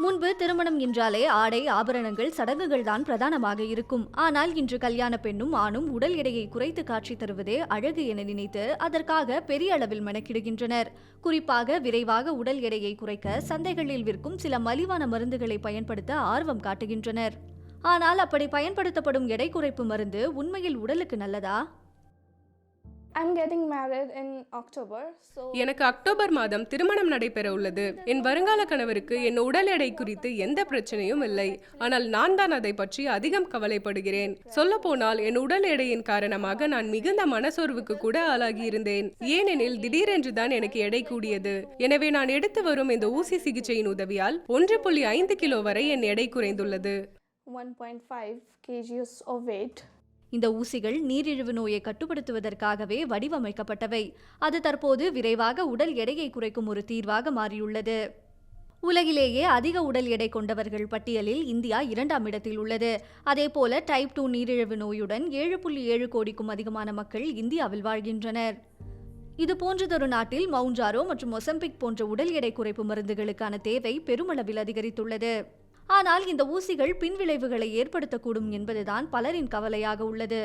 முன்பு திருமணம் என்றாலே ஆடை ஆபரணங்கள் சடங்குகள் தான் பிரதானமாக இருக்கும். ஆனால் இன்று கல்யாண பெண்ணும் ஆணும் உடல் எடையை குறைத்து காட்சி தருவதே அழகு என நினைத்து அதற்காக பெரிய அளவில் மெனக்கிடுகின்றனர். குறிப்பாக விரைவாக உடல் எடையை குறைக்க சந்தைகளில் விற்கும் சில மலிவான மருந்துகளை பயன்படுத்த ஆர்வம் காட்டுகின்றனர். ஆனால் அப்படி பயன்படுத்தப்படும் எடை குறைப்பு மருந்து உண்மையில் உடலுக்கு நல்லதா? எனக்கு அக்டோபர் மாதம் திருமணம் நடைபெற உள்ளது. என் வருங்கால கணவருக்கு என் உடல் எடை குறித்து எந்த பிரச்சனையும் இல்லை. ஆனால் நான் தான் அதை பற்றி அதிகம் கவலைப்படுகிறேன். சொல்ல போனால் என் உடல் எடையின் காரணமாக நான் மிகுந்த மனசோர்வுக்கு கூட ஆளாகி இருந்தேன். ஏனெனில் திடீரென்று தான் எனக்கு எடை கூடியது. எனவே நான் எடுத்து வரும் இந்த ஊசி சிகிச்சையின் உதவியால் 1.5 கிலோ வரை என் எடை குறைந்துள்ளது. 1.5 kgs of weight. இந்த ஊசிகள் நீரிழிவு நோயை கட்டுப்படுத்துவதற்காகவே வடிவமைக்கப்பட்டவை. அது தற்போது விரைவாக உடல் எடையை குறைக்கும் ஒரு தீர்வாக மாறியுள்ளது. உலகிலேயே அதிக உடல் எடை கொண்டவர்கள் பட்டியலில் இந்தியா 2ஆம் இடத்தில் உள்ளது. அதேபோல டைப் 2 நீரிழிவு நோயுடன் 7.7 கோடிக்கும் அதிகமான மக்கள் இந்தியாவில் வாழ்கின்றனர். இது போன்றதொரு நாட்டில் மவுஞ்சாரோ மற்றும் மொசம்பிக் போன்ற உடல் எடை குறைப்பு மருந்துகளுக்கான தேவை பெருமளவில் அதிகரித்துள்ளது. ஆனால் இந்த ஊசிகள் பின்விளைவுகளை ஏற்படுத்தக்கூடும் என்பதுதான் பலரின் கவலையாக உள்ளது.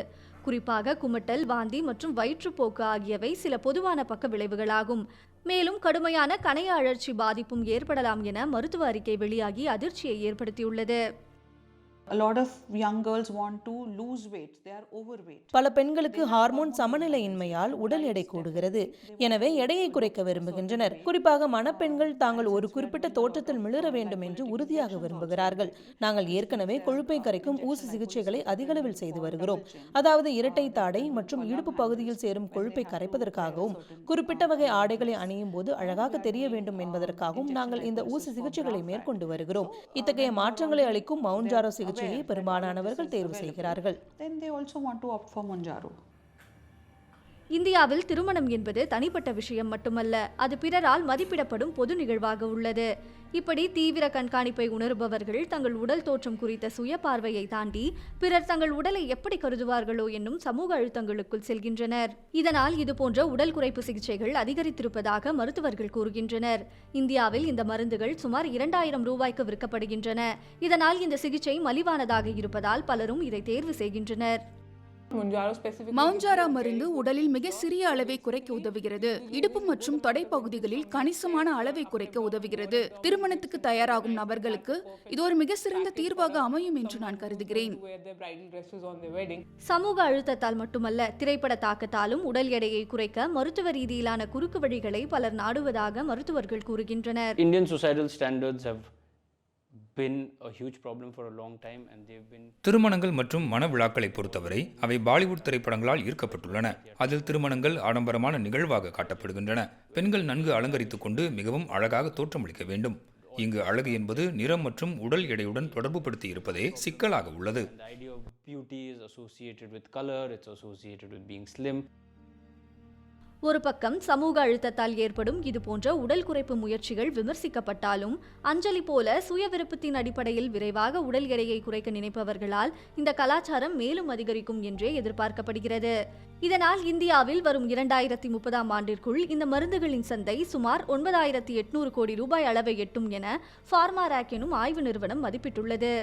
குறிப்பாக குமட்டல், வாந்தி மற்றும் வயிற்றுப்போக்கு ஆகியவை சில பொதுவான பக்க விளைவுகளாகும். மேலும் கடுமையான கணைய அழற்சி பாதிப்பும் ஏற்படலாம் என மருத்துவ அறிக்கை வெளியாகி அதிர்ச்சியை ஏற்படுத்தியுள்ளது. A lot of young girls want to lose weight. They are overweight. பல பெண்களுக்கு ஹார்மோன் சமநிலையின்மையால் உடல் எடை கூடுகிறது. எனவே எடையை குறைக்க விரும்புகின்றனர். குறிப்பாக மணப்பெண்கள் தாங்கள் ஒரு குறிப்பிட்ட தோற்றத்தில் மிளிர வேண்டும் என்று உறுதியாக விரும்புகிறார்கள். நாங்கள் ஏற்கனவே கொழுப்பை கரைக்கும் ஊசி சிகிச்சைகளை அதிகளவில் செய்து வருகிறோம். அதாவது இரட்டை தாடை மற்றும் இடுப்பு பகுதியில் சேரும் கொழுப்பை கரைப்பதற்காகவும் குறிப்பிட்ட வகை ஆடைகளை அணியும் போது அழகாக தெரிய வேண்டும் என்பதற்காகவும் நாங்கள் இந்த ஊசி சிகிச்சைகளை மேற்கொண்டு வருகிறோம். இத்தகைய மாற்றங்களை அளிக்கும் மவுஞ்சாரோ சிகிச்சை பெரும்பாலானவர்கள் தேர்வு செய்கிறார்கள். இந்தியாவில் திருமணம் என்பது தனிப்பட்ட விஷயம் மட்டுமல்ல, அது பிறரால் மதிப்பிடப்படும் பொது நிகழ்வாக உள்ளது. இப்படி தீவிர கண்காணிப்பை உணர்பவர்கள் தங்கள் உடல் தோற்றம் குறித்த சுய பார்வையை தாண்டி பிறர் தங்கள் உடலை எப்படி கருதுவார்களோ என்னும் சமூக அழுத்தங்களுக்குள் செல்கின்றனர். இதனால் இதுபோன்ற உடல் குறைப்பு சிகிச்சைகள் அதிகரித்திருப்பதாக மருத்துவர்கள் கூறுகின்றனர். இந்தியாவில் இந்த மருந்துகள் சுமார் 2000 ரூபாய்க்கு விற்கப்படுகின்றன. இதனால் இந்த சிகிச்சை மலிவானதாக இருப்பதால் பலரும் இதை தேர்வு செய்கின்றனர். மவுஞ்சாரா மருந்து உடலில் மிக சிறிய அளவை குறைக்க உதவுகிறது. இடுப்பு மற்றும் தொடை பகுதிகளில் கணிசமான அளவை குறைக்க உதவுகிறது. திருமணத்துக்கு தயாராகும் நபர்களுக்கு இது ஒரு மிக சிறந்த தீர்வாக அமையும் என்று நான் கருதுகிறேன். சமூக அழுத்தத்தால் மட்டுமல்ல, திரைப்பட தாக்கத்தாலும் உடல் எடையை குறைக்க மருத்துவ ரீதியிலான குறுக்கு வழிகளை பலர் நாடுவதாக மருத்துவர்கள் கூறுகின்றனர். Indian societal standards have been a huge problem for a long time and they've been. திருமணங்கள் மற்றும் மன விழாக்களை பொறுத்தவரை அவை பாலிவுட் திரைப்படங்களால் ஈர்க்கப்பட்டுள்ளன. அதில் திருமணங்கள் ஆடம்பரமான நிகழ்வாக காட்டப்படுகின்றன. பெண்கள் நன்கு அலங்கரித்துக் கொண்டு மிகவும் அழகாக தோற்றமளிக்க வேண்டும். இங்கு அழகு என்பது நிறம் மற்றும் உடல் எடையுடன் தொடர்பு படுத்தி இருப்பதே சிக்கலாக உள்ளது. The idea of beauty is associated with color, it's associated with being slim. ஒரு பக்கம் சமூக அழுத்தத்தால் ஏற்படும் இதுபோன்ற உடல் குறைப்பு முயற்சிகள் விமர்சிக்கப்பட்டாலும், அஞ்சலி போல சுய விருப்பத்தின் அடிப்படையில் விரைவாக உடல் எடையை குறைக்க நினைப்பவர்களால் இந்த கலாச்சாரம் மேலும் அதிகரிக்கும் என்றே எதிர்பார்க்கப்படுகிறது. இதனால் இந்தியாவில் வரும் 2030ஆம் ஆண்டிற்குள் இந்த மருந்துகளின் சந்தை சுமார் 9800 கோடி ரூபாய் அளவை எட்டும் என ஃபார்மாராக் எனும் ஆய்வு நிறுவனம் மதிப்பிட்டுள்ளது.